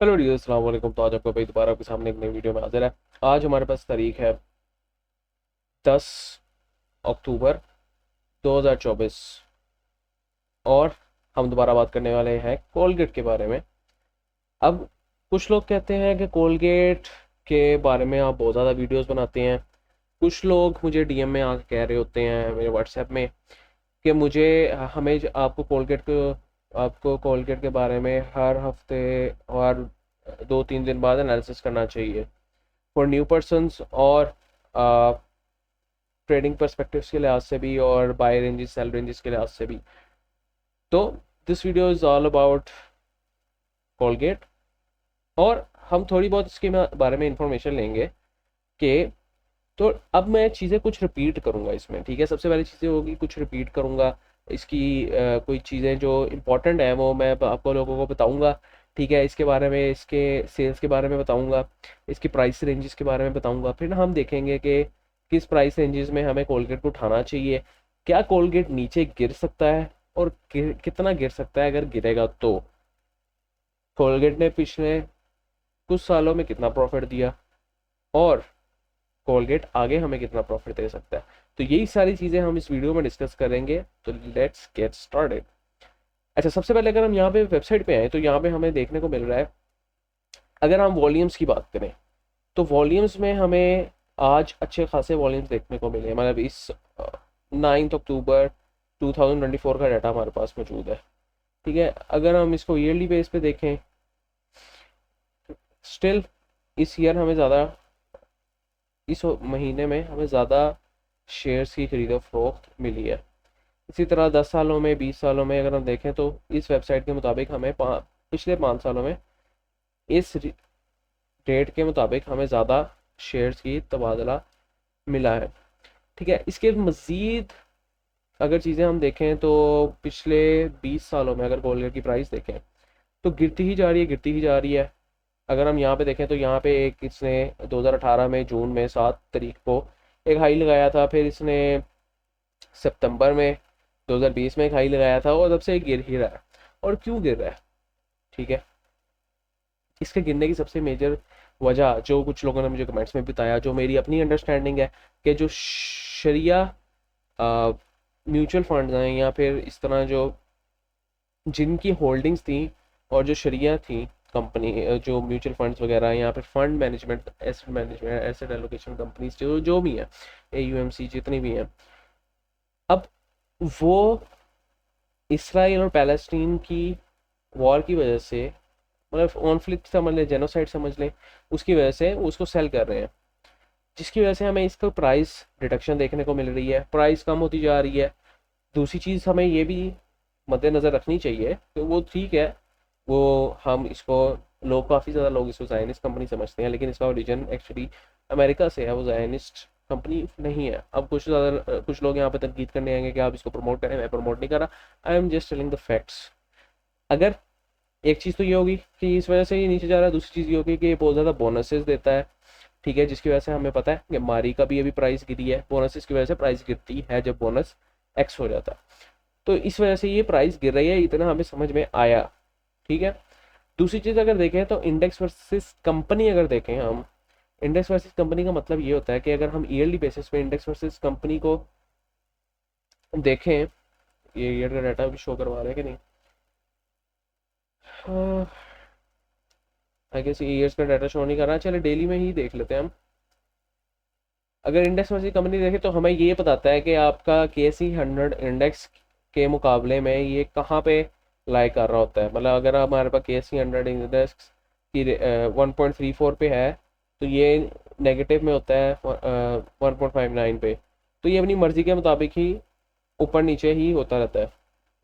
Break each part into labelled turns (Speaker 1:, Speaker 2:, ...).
Speaker 1: Hello dear, अस्सलाम वालेकुम। तो आज आपको भाई दोबारा आपके सामने एक नई वीडियो में हाजिर है। आज हमारे पास तारीख है 10 अक्टूबर 2024 और हम दोबारा बात करने वाले हैं कोलगेट के बारे में। अब कुछ लोग कहते हैं कि कोलगेट के बारे में आप बहुत ज़्यादा वीडियोस बनाते हैं। कुछ लोग मुझे डीएम में आके कह रहे होते हैं मेरे व्हाट्सएप में कि हमें आपको कोलगेट के बारे में हर हफ्ते और 2-3 दिन बाद एनालिसिस करना चाहिए फॉर न्यू पर्सन्स और ट्रेडिंग पर्सपेक्टिव्स के लिहाज से भी और बाय रेंजेस सेल रेंजेस के लिहाज से भी। तो this video is all about Colgate और हम थोड़ी बहुत इसके बारे में इंफॉर्मेशन लेंगे कि तो अब मैं चीज़ें कुछ रिपीट करूँगा इसमें। ठीक है, सबसे पहली चीज़ें होगी कुछ रिपीट करूँगा। इसकी कोई चीज़ें जो इम्पोर्टेंट है वो मैं आपको लोगों को बताऊँगा। ठीक है, इसके बारे में, इसके सेल्स के बारे में बताऊँगा, इसकी प्राइस रेंजेस के बारे में बताऊँगा। फिर हम देखेंगे कि किस प्राइस रेंजेस में हमें कोलगेट को उठाना चाहिए, क्या कोलगेट नीचे गिर सकता है और कितना गिर सकता है अगर गिरेगा तो। कोलगेट ने पिछले कुछ सालों में कितना प्रॉफिट दिया और कोलगेट आगे हमें कितना प्रॉफिट दे सकता है। तो यही सारी चीज़ें हम इस वीडियो में डिस्कस करेंगे। तो लेट्स गेट स्टार्टेड। अच्छा, सबसे पहले अगर हम यहाँ पे वेबसाइट पे आए तो यहाँ पे हमें देखने को मिल रहा है, अगर हम वॉल्यूम्स की बात करें तो वॉल्यूम्स में हमें आज अच्छे खासे वॉल्यूम्स देखने को मिले हैं। मतलब इस 9 अक्टूबर 2024 का डाटा हमारे पास मौजूद है। ठीक है, अगर हम इसको ईयरली बेस पे देखें, स्टिल इस ईयर हमें ज़्यादा, इस महीने में हमें ज़्यादा शेयर्स की खरीदो फरोख्त मिली है। इसी तरह 10 सालों में, 20 सालों में अगर हम देखें तो इस वेबसाइट के मुताबिक हमें पिछले 5 सालों में इस डेट के मुताबिक हमें ज़्यादा शेयर्स की तबादला मिला है। ठीक है, इसके मज़ीद अगर चीज़ें हम देखें तो पिछले 20 सालों में अगर कोलगेट की प्राइस देखें तो गिरती ही जा रही है, गिरती ही जा रही है। अगर हम यहाँ पे देखें तो यहाँ पे एक इसने 2018 में जून में 7 तारीख को एक हाई लगाया था, फिर इसने सितंबर में 2020 में एक हाई लगाया था और तब से गिर ही रहा है। और क्यों गिर रहा है? ठीक है, इसके गिरने की सबसे मेजर वजह जो कुछ लोगों ने मुझे कमेंट्स में बताया, जो मेरी अपनी अंडरस्टैंडिंग है, कि जो शरिया म्यूचुअल फंड्स हैं या फिर इस तरह जो जिनकी होल्डिंग्स थी और जो शरिया थी कंपनी, जो म्यूचुअल फंड्स वगैरह या फिर fund management asset allocation companies जो जो भी हैं, एयूएमसी जितनी भी हैं, अब वो इसराइल और पैलेस्टीन की वॉर की वजह से, मतलब कॉन्फ्लिक्ट समझ लें, जेनोसाइड समझ लें, उसकी वजह से वो उसको सेल कर रहे हैं, जिसकी वजह से हमें इसका प्राइस रिडक्शन देखने को मिल रही है, प्राइस कम होती जा रही है। दूसरी चीज़ हमें ये भी मद्देनज़र रखनी चाहिए कि वो ठीक है, वो हम इसको, लोग काफ़ी ज़्यादा लोग इसको ज़ायनिस्ट कंपनी समझते हैं, लेकिन इसका ओरिजिन एक्चुअली अमेरिका से है, वो ज़ायनिस्ट कंपनी नहीं है। अब कुछ लोग यहाँ पे तनकीद करने आएंगे कि आप इसको प्रमोट करें, मैं प्रमोट नहीं कर रहा, I am just telling the facts. अगर एक चीज़ तो ये होगी कि इस वजह से ये नीचे जा रहा है, दूसरी चीज़ ये होगी कि ये बहुत ज़्यादा बोनसेस देता है। ठीक है, जिसकी वजह से हमें पता है कि मारी का भी अभी प्राइस गिरी है, बोनसेस की वजह से प्राइस गिरती है जब बोनस एक्स हो जाता है। तो इस वजह से ये प्राइस गिर रही है, इतना हमें समझ में आया। ठीक है, दूसरी चीज़ अगर देखें तो इंडेक्स वर्सेस कंपनी अगर देखें हम, इंडेक्स वर्सेस कंपनी का मतलब ये होता है कि अगर हम ईयरली बेसिस पे इंडेक्स वर्सेस कंपनी को देखें, ये ईयर का डाटा भी शो करवा रहे हैं कि नहीं, आई गेस ईयर्स का डाटा शो नहीं कर रहा, चले डेली में ही देख लेते हैं हम। अगर इंडेक्स वर्सेस कंपनी देखें तो हमें ये बताता है कि आपका KC 100 इंडेक्स के मुकाबले में ये कहाँ पे लाई कर रहा होता है। मतलब अगर हमारे पास KC 100 इंडेक्स की 1.34 पे है तो ये नेगेटिव में होता है 1.59 पे। तो ये अपनी मर्जी के मुताबिक ही ऊपर नीचे ही होता रहता है,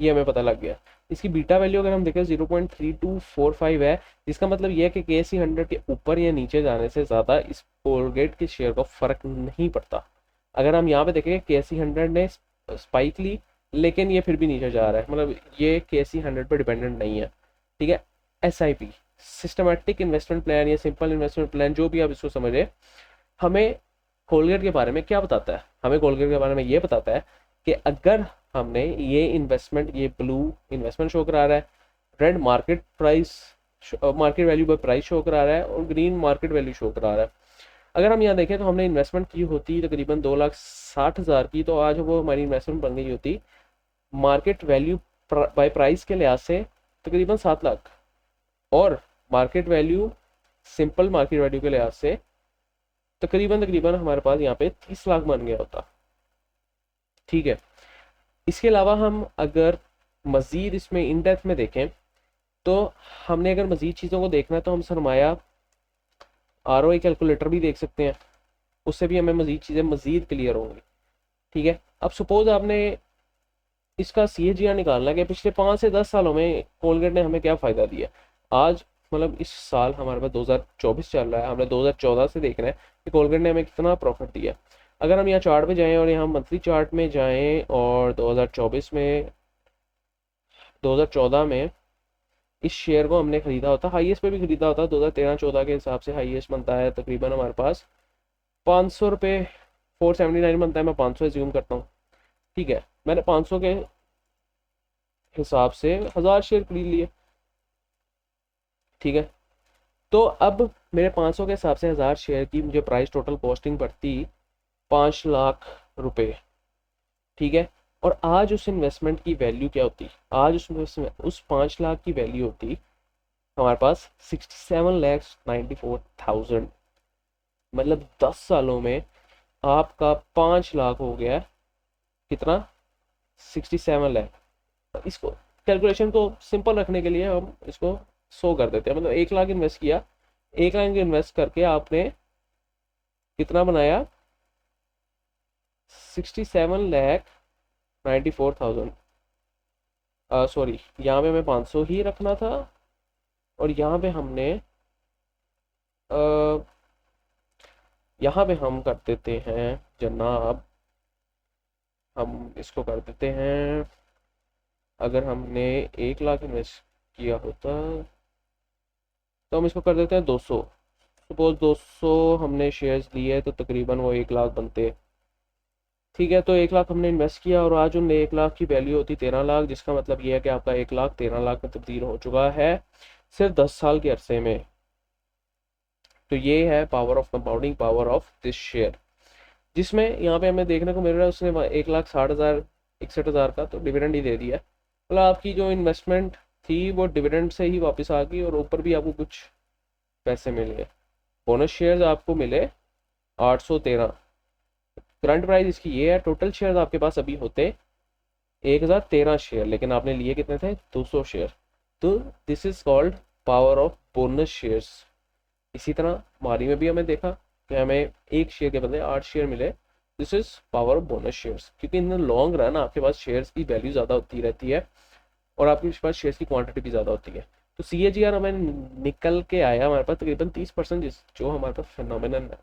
Speaker 1: ये हमें पता लग गया। इसकी बीटा वैल्यू अगर हम देखें 0.3245 है, जिसका मतलब ये है कि KC 100 के ऊपर या नीचे जाने से ज़्यादा इस कोलगेट के शेयर को फ़र्क नहीं पड़ता। अगर हम यहाँ पे देखें KC 100 ने स्पाइक ली लेकिन ये फिर भी नीचे जा रहा है, मतलब ये KC 100 पर डिपेंडेंट नहीं है। ठीक है, SIP, सिस्टमेटिक इन्वेस्टमेंट प्लान या सिंपल इन्वेस्टमेंट प्लान, जो भी आप इसको समझे, हमें कोलगेट के बारे में क्या बताता है? हमें कोलगेट के बारे में ये बताता है कि अगर हमने ये इन्वेस्टमेंट, ये ब्लू इन्वेस्टमेंट शो करा रहा है, red market price market value by price show करा रहा है और ग्रीन मार्केट वैल्यू शो करा रहा है। अगर हम यहाँ देखें तो हमने इन्वेस्टमेंट की होती तकरीबन 2,60,000 की, तो आज वो हमारी इन्वेस्टमेंट बन गई होती मार्केट वैल्यू बाय प्राइस के लिहाज से तकरीबन 7 लाख, और market value simple market value के लिहाज से तकरीबन तकरीबन हमारे पास यहाँ पे 30 लाख बन गया होता। ठीक है, इसके अलावा हम अगर मज़ीद इसमें इन डेप्थ में देखें तो हमने अगर मज़ीद चीज़ों को देखना है तो हम सरमाया ROI कैलकुलेटर भी देख सकते हैं, उससे भी हमें मज़ीद चीज़ें मज़ीद क्लियर होंगी। ठीक है, अब सपोज आपने इसका CAGR निकालना है कि पिछले 5 से 10 सालों में कोलगेट ने हमें क्या फ़ायदा दिया। आज मतलब इस साल हमारे पास 2024 चल रहा है, हमने 2014 से देखना है कि कोलगेट ने हमें कितना प्रॉफिट दिया। अगर हम यहाँ चार्ट पे जाएं और यहाँ मंथली चार्ट में जाएं और 2014 में इस शेयर को हमने ख़रीदा होता, हाईएस्ट पे भी ख़रीदा होता, 2013-14 के हिसाब से हाईएस्ट बनता है तकरीबन हमारे पास 500 रुपये, 479 बनता है, मैं 500 एज्यूम करता हूँ। ठीक है, मैंने 500 के हिसाब से 1000 शेयर खरीद लिए। ठीक है, तो अब मेरे 500 के हिसाब से 1000 शेयर की मुझे प्राइस टोटल कॉस्टिंग पड़ती 5 लाख रुपए। ठीक है, और आज उस इन्वेस्टमेंट की वैल्यू क्या होती, आज उस 5 लाख की वैल्यू होती हमारे पास 67,94,000। मतलब 10 सालों में आपका 5 लाख हो गया कितना, 67 लाख। इसको कैलकुलेशन को सिंपल रखने के लिए हम इसको 100 कर देते हैं, मतलब 1 लाख इन्वेस्ट किया, 1 लाख इन्वेस्ट करके आपने कितना बनाया, 67,94,000। सॉरी, यहाँ पे मैं 500 ही रखना था और यहाँ पे हमने यहाँ पे हम कर देते हैं जनाब, हम इसको कर देते हैं, अगर हमने 1 लाख इन्वेस्ट किया होता तो हम इसको कर देते हैं 200। सपोज 200 हमने शेयर्स लिए तो तकरीबन वो 1 लाख बनते। ठीक है, तो 1 लाख हमने इन्वेस्ट किया और आज उन 1 लाख की वैल्यू होती 13 लाख, जिसका मतलब ये है कि आपका 1 लाख 13 लाख में तब्दील हो चुका है सिर्फ 10 साल के अरसे में। तो ये है power of compounding, power of this share, जिसमें यहाँ पे हमें देखने को मिल रहा है उसने 1,60,000 61,000 का तो डिविडेंड ही दे दिया। मतलब आपकी जो इन्वेस्टमेंट थी वो डिविडेंड से ही वापस आ गई और ऊपर भी आपको कुछ पैसे मिल गए। बोनस शेयर्स आपको मिले 813। करंट प्राइस इसकी ये है, टोटल शेयर्स आपके पास अभी होते 1,013 शेयर, लेकिन आपने लिए कितने थे, 200 शेयर। तो this is called power of bonus shares. इसी तरह मारी में भी हमें देखा कि हमें 1 शेयर के बदले 8 शेयर मिले, this is power of bonus shares, क्योंकि इन द लॉन्ग रन आपके पास शेयर्स की वैल्यू ज़्यादा होती रहती है और आपके पास शेयर्स की क्वांटिटी भी ज़्यादा होती है। तो CAGR हमें निकल के आया हमारे पास तकरीबन 30%, जो हमारे पास फिनोमिनन है।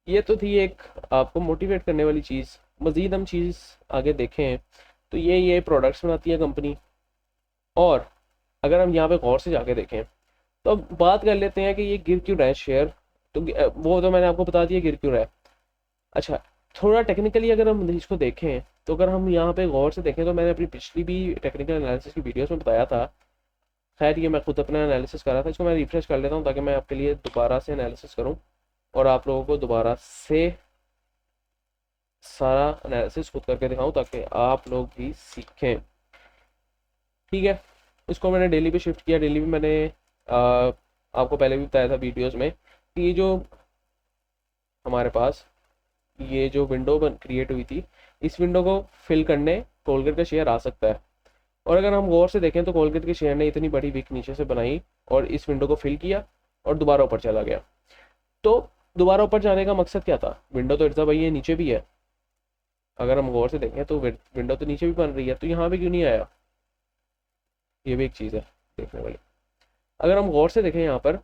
Speaker 1: ये तो थी एक आपको मोटिवेट करने वाली चीज़। मज़ीद हम चीज़ आगे देखें तो ये प्रोडक्ट्स बनाती है कंपनी, और अगर हम यहाँ पे गौर से जाके देखें तो अब बात कर लेते हैं कि ये गिर क्यों रहा है शेयर। तो वो तो मैंने आपको बता दिया गिर क्यों रहा है। अच्छा, थोड़ा टेक्निकली अगर हम इसको देखें तो अगर हम यहाँ पे गौर से देखें तो मैंने अपनी पिछली भी टेक्निकल एनालिसिस की वीडियोस में बताया था। खैर ये मैं खुद अपना एनालिसिस कर रहा था, इसको मैं रिफ्रेश कर लेता हूँ ताकि मैं आपके लिए दोबारा से एनालिसिस करूँ और आप लोगों को दोबारा से सारा एनालिसिस खुद करके दिखाऊँ ताकि आप लोग भी सीखें। ठीक है, इसको मैंने डेली पे शिफ्ट किया। डेली पे मैंने आपको पहले भी बताया था वीडियोस में कि ये जो हमारे पास ये जो विंडो क्रिएट हुई थी, इस विंडो को फिल करने कोलगेट का शेयर आ सकता है। और अगर हम गौर से देखें तो कोलगेट के शेयर ने इतनी बड़ी विक नीचे से बनाई और इस विंडो को फिल किया और दोबारा ऊपर चला गया। तो दोबारा ऊपर जाने का मकसद क्या था, विंडो तो इतना भाई ये नीचे भी है, अगर हम गौर से देखें तो विंडो तो नीचे भी बन रही है, तो यहाँ पे क्यों नहीं आया, ये भी एक चीज़ है देखने वाली। अगर हम गौर से देखें यहाँ पर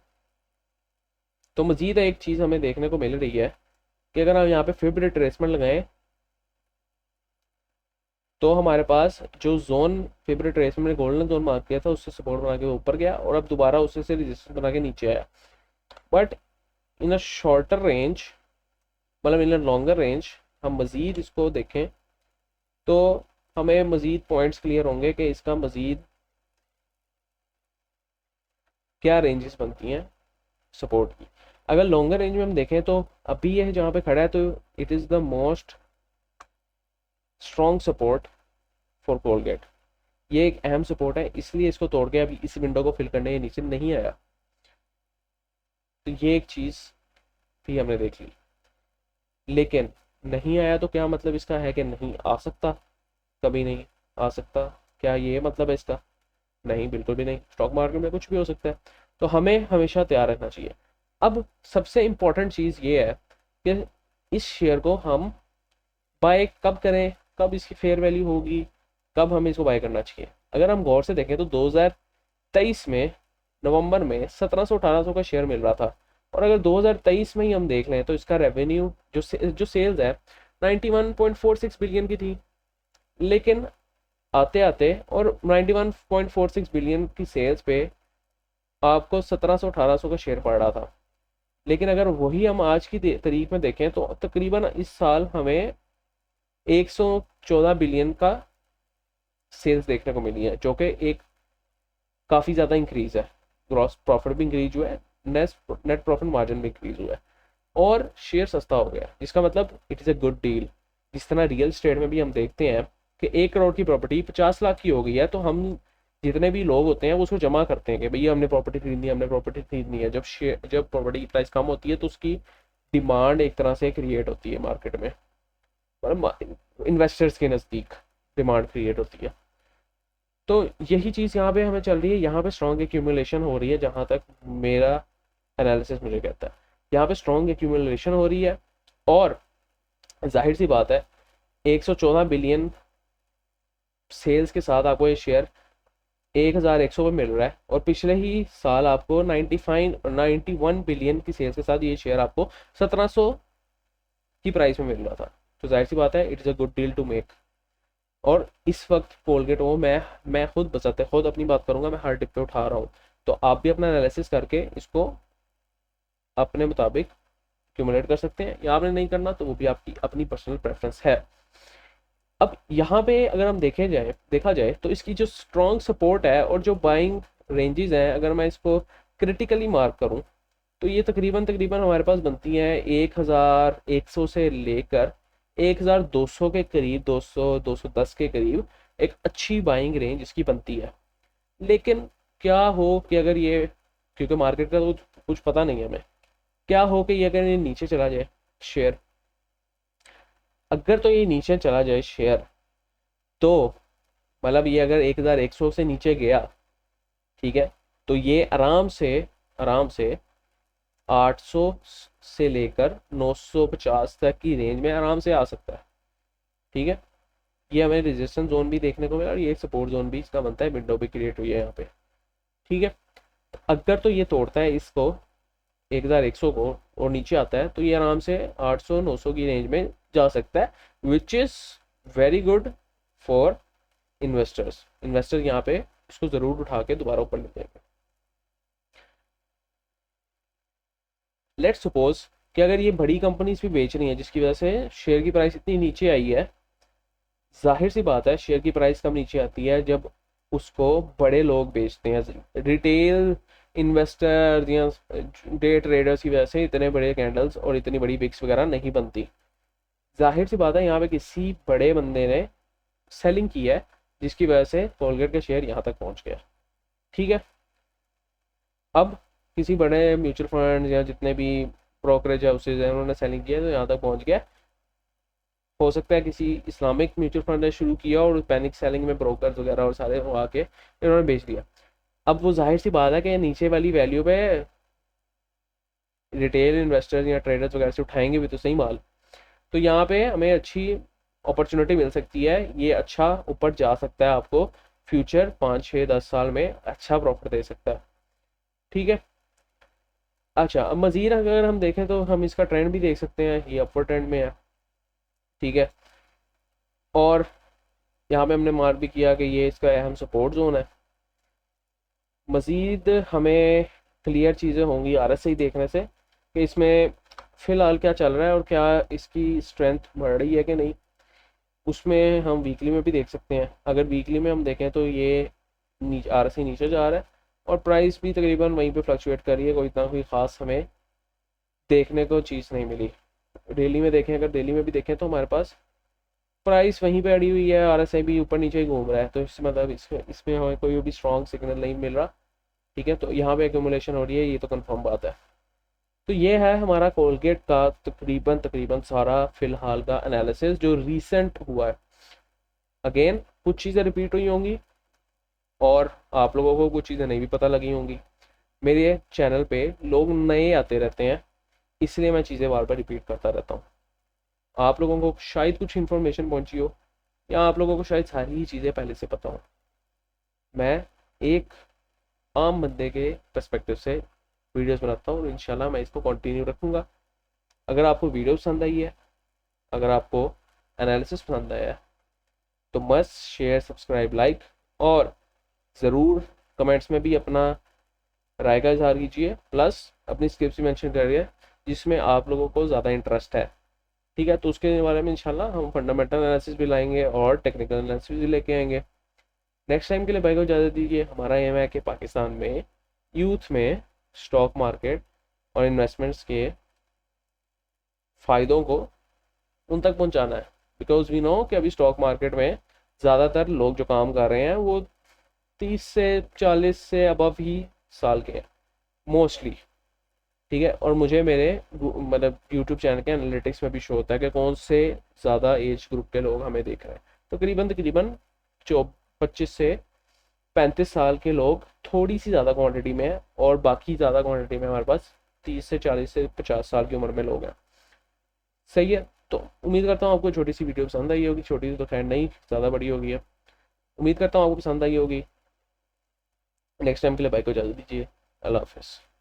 Speaker 1: तो मज़ीद एक चीज़ हमें देखने को मिल रही है कि अगर हम यहाँ पे फिब रिट्रेसमेंट लगाएं तो हमारे पास जो जोन फिब रिट्रेसमेंट ने गोल्डन जोन मार्क किया था उससे सपोर्ट बना के ऊपर गया और अब दोबारा उससे से रेजिस्टेंस बना के नीचे आया। But in a shorter range, मतलब इन अ लॉन्गर रेंज, हम मज़ीद इसको देखें तो हमें मज़ीद पॉइंट्स क्लियर होंगे कि इसका मज़ीद क्या रेंजेस बनती हैं सपोर्ट की। अगर लॉन्गर रेंज में हम देखें तो अभी ये जहाँ पे खड़ा है तो it is the most strong support for Colgate. ये एक अहम सपोर्ट है, इसलिए इसको तोड़ के अभी इस विंडो को फिल करने के नीचे नहीं आया। तो ये एक चीज़ भी हमने देख ली। लेकिन नहीं आया तो क्या मतलब इसका है कि नहीं आ सकता, कभी नहीं आ सकता, क्या ये मतलब है इसका? नहीं, बिल्कुल भी नहीं। स्टॉक मार्केट में कुछ भी हो सकता है, तो हमें हमेशा तैयार रहना चाहिए। अब सबसे इम्पोर्टेंट चीज़ ये है कि इस शेयर को हम बाय कब करें, कब इसकी फेयर वैल्यू होगी, कब हमें इसको बाय करना चाहिए। अगर हम गौर से देखें तो 2023 में नवंबर में 1700-1800 का शेयर मिल रहा था। और अगर 2023 में ही हम देख लें तो इसका रेवेन्यू जो सेल्स है 91.46 बिलियन की थी। लेकिन आते आते और 91.46 बिलियन की सेल्स पे आपको 1700-1800 का शेयर पड़ रहा था। लेकिन अगर वही हम आज की तारीख में देखें तो तकरीबन इस साल हमें 114 बिलियन का सेल्स देखने को मिली है, जो कि एक काफ़ी ज़्यादा इंक्रीज है। ग्रॉस प्रॉफिट भी इंक्रीज हुआ है, नेट प्रॉफिट मार्जिन भी इंक्रीज हुआ है, और शेयर सस्ता हो गया, जिसका मतलब it is a good deal. जिस तरह रियल स्टेट में भी हम देखते हैं कि 1 करोड़ की प्रॉपर्टी 50 लाख की हो गई है, तो हम जितने भी लोग होते हैं वो उसको जमा करते हैं कि भैया हमने प्रॉपर्टी खरीदनी है, हमने प्रॉपर्टी खरीदनी है। जब प्रॉपर्टी की प्राइस कम होती है तो उसकी डिमांड एक तरह से क्रिएट होती है मार्केट में, मतलब इन्वेस्टर्स के नज़दीक डिमांड क्रिएट होती है। तो यही चीज़ यहाँ पे हमें चल रही है, यहाँ पे स्ट्रॉन्ग एक्यूमुलेशन हो रही है, जहाँ तक मेरा एनालिसिस मुझे कहता है यहाँ पे स्ट्रॉन्ग एक्यूमुलेशन हो रही है। और जाहिर सी बात है 114 बिलियन सेल्स के साथ आपको ये शेयर 1100 पे मिल रहा है, और पिछले ही साल आपको 91 बिलियन की सेल्स के साथ ये शेयर आपको 1700 की प्राइस में मिल रहा था। तो जाहिर सी बात है it is a good deal to make. और इस वक्त कोलगेट वो मैं खुद बचाते खुद अपनी बात करूंगा, मैं हर डिप पे उठा रहा हूँ। तो आप भी अपना एनालिसिस करके इसको अपने मुताबिक क्यूमुलेट कर सकते हैं, या आपने नहीं करना तो वो भी आपकी अपनी पर्सनल प्रेफरेंस है। अब यहाँ पे अगर हम देखा जाए तो इसकी जो स्ट्रॉन्ग सपोर्ट है और जो बाइंग रेंजेस हैं, अगर मैं इसको क्रिटिकली मार्क करूँ तो ये तकरीबन तकरीबन हमारे पास बनती हैं 1100 से लेकर 1200 के करीब, 210 के करीब एक अच्छी बाइंग रेंज इसकी बनती है। लेकिन क्या हो कि अगर ये, क्योंकि मार्केट का तो कुछ पता नहीं है हमें, क्या हो कि ये अगर ये नीचे चला जाए शेयर, अगर तो ये नीचे चला जाए शेयर, तो मतलब ये अगर 1100 से नीचे गया, ठीक है, तो ये आराम से 800 से लेकर 950 तक की रेंज में आराम से आ सकता है। ठीक है, ये हमें रेजिस्टेंस जोन भी देखने को मिला और ये सपोर्ट जोन भी इसका बनता है, विंडो भी क्रिएट हुई है यहाँ पे। ठीक है, अगर तो ये तोड़ता है इसको 1100 को और नीचे आता है, तो ये आराम से 800-900 की रेंज में जा सकता है, which is very good for investors यहाँ पे इसको ज़रूर उठा के दोबारा ऊपर ले जाएंगे। लेट्स सपोज कि अगर ये बड़ी कंपनीज भी बेच रही हैं जिसकी वजह से शेयर की प्राइस इतनी नीचे आई है, जाहिर सी बात है शेयर की प्राइस कम नीचे आती है जब उसको बड़े लोग बेचते हैं। रिटेल इन्वेस्टर या डे ट्रेडर्स की वजह से इतने बड़े कैंडल्स और इतनी बड़ी बिक्स वगैरह नहीं बनती। जाहिर सी बात है यहाँ पे किसी बड़े बंदे ने सेलिंग की है, जिसकी वजह से कोलगेट का शेयर यहाँ तक पहुँच गया। ठीक है, अब किसी बड़े म्यूचुअल फंड या जितने भी ब्रोकरेज हाउसेज हैं उन्होंने सेलिंग किया तो यहाँ तक पहुँच गया। हो सकता है किसी इस्लामिक म्यूचुअल फंड ने शुरू किया और पैनिक सेलिंग में ब्रोकर्स वगैरह और सारे वो आके इन्होंने बेच दिया। अब वो जाहिर सी बात है कि नीचे वाली वैल्यू पे रिटेल इन्वेस्टर्स या ट्रेडर्स वगैरह से उठाएंगे भी तो सही माल। तो यहाँ पे हमें अच्छी अपॉर्चुनिटी मिल सकती है, ये अच्छा ऊपर जा सकता है, आपको फ्यूचर 5-6-10 साल में अच्छा प्रॉफिट दे सकता है। ठीक है, अच्छा अब मज़ीद अगर हम देखें तो हम इसका ट्रेंड भी देख सकते हैं, ये अपवर्ड ट्रेंड में है। ठीक है, और यहाँ पे हमने मार्क भी किया कि ये इसका अहम सपोर्ट जोन है। मज़ीद हमें क्लियर चीज़ें होंगी RSI देखने से कि इसमें फ़िलहाल क्या चल रहा है और क्या इसकी स्ट्रेंथ बढ़ रही है कि नहीं। उसमें हम वीकली में भी देख सकते हैं। अगर वीकली में हम देखें तो ये RSI नीचे जा रहा है, और प्राइस भी तकरीबन वहीं पे फ्लक्चुएट कर रही है, कोई इतना कोई ख़ास हमें देखने को चीज़ नहीं मिली। डेली में देखें, अगर डेली में भी देखें तो हमारे पास प्राइस वहीं पे अड़ी हुई है, RSI भी ऊपर नीचे ही घूम रहा है, तो इससे मतलब इसमें हमें कोई भी स्ट्रॉन्ग सिग्नल नहीं मिल रहा। ठीक है, तो यहाँ पे एक्यूमुलेशन हो रही है, ये तो कंफर्म बात है। तो ये है हमारा कोलगेट का तकरीबन तकरीबन सारा फिलहाल का एनालिसिस जो रीसेंट हुआ है। अगेन कुछ चीज़ें रिपीट हुई होंगी और आप लोगों को कुछ चीज़ें नहीं भी पता लगी होंगी। मेरे चैनल पे लोग नए आते रहते हैं, इसलिए मैं चीज़ें बार बार रिपीट करता रहता हूँ। आप लोगों को शायद कुछ इन्फॉर्मेशन पहुंची हो, या आप लोगों को शायद सारी ही चीज़ें पहले से पता हो। मैं एक आम बंदे के पर्सपेक्टिव से वीडियोस बनाता हूँ और इंशाल्लाह मैं इसको कंटिन्यू रखूँगा। अगर आपको वीडियो पसंद आई है, अगर आपको एनालिसिस पसंद आया है, तो मस्ट शेयर, सब्सक्राइब, लाइक, और ज़रूर कमेंट्स में भी अपना राय का इजहार कीजिए, प्लस अपनी स्किल्स भी मेंशन करिए जिसमें आप लोगों को ज़्यादा इंटरेस्ट है। ठीक है, तो उसके बारे में इंशाल्लाह हम फंडामेंटल एनालिसिस भी लाएंगे और टेक्निकल एनालिसिस भी लेके आएंगे। नेक्स्ट टाइम के लिए भाई को इजाज़त दीजिए। हमारा एम है कि पाकिस्तान में यूथ में स्टॉक मार्केट और इन्वेस्टमेंट्स के फ़ायदों को उन तक पहुंचाना है, बिकॉज वी नो कि अभी स्टॉक मार्केट में ज़्यादातर लोग जो काम कर रहे हैं वो 30 से 40 से अबव ही साल के हैं मोस्टली। ठीक है, और मुझे मेरे मतलब यूट्यूब चैनल के एनालिटिक्स में भी शो होता है कि कौन से ज़्यादा एज ग्रुप के लोग हमें देख रहे हैं। तो तकरीबन तकरीबन 25 से 35 साल के लोग थोड़ी सी ज़्यादा क्वांटिटी में है, और बाकी ज़्यादा क्वांटिटी में हमारे पास 30 से 40 से 50 साल की उम्र में लोग हैं। सही है, तो उम्मीद करता हूँ आपको छोटी सी वीडियो पसंद आई होगी। छोटी सी तो खैर नहीं, ज़्यादा बड़ी होगी है। उम्मीद करता हूँ आपको पसंद आई होगी। नेक्स्ट टाइम के लिए भाई को इजाज़त दीजिए। अल्लाह हाफिज़।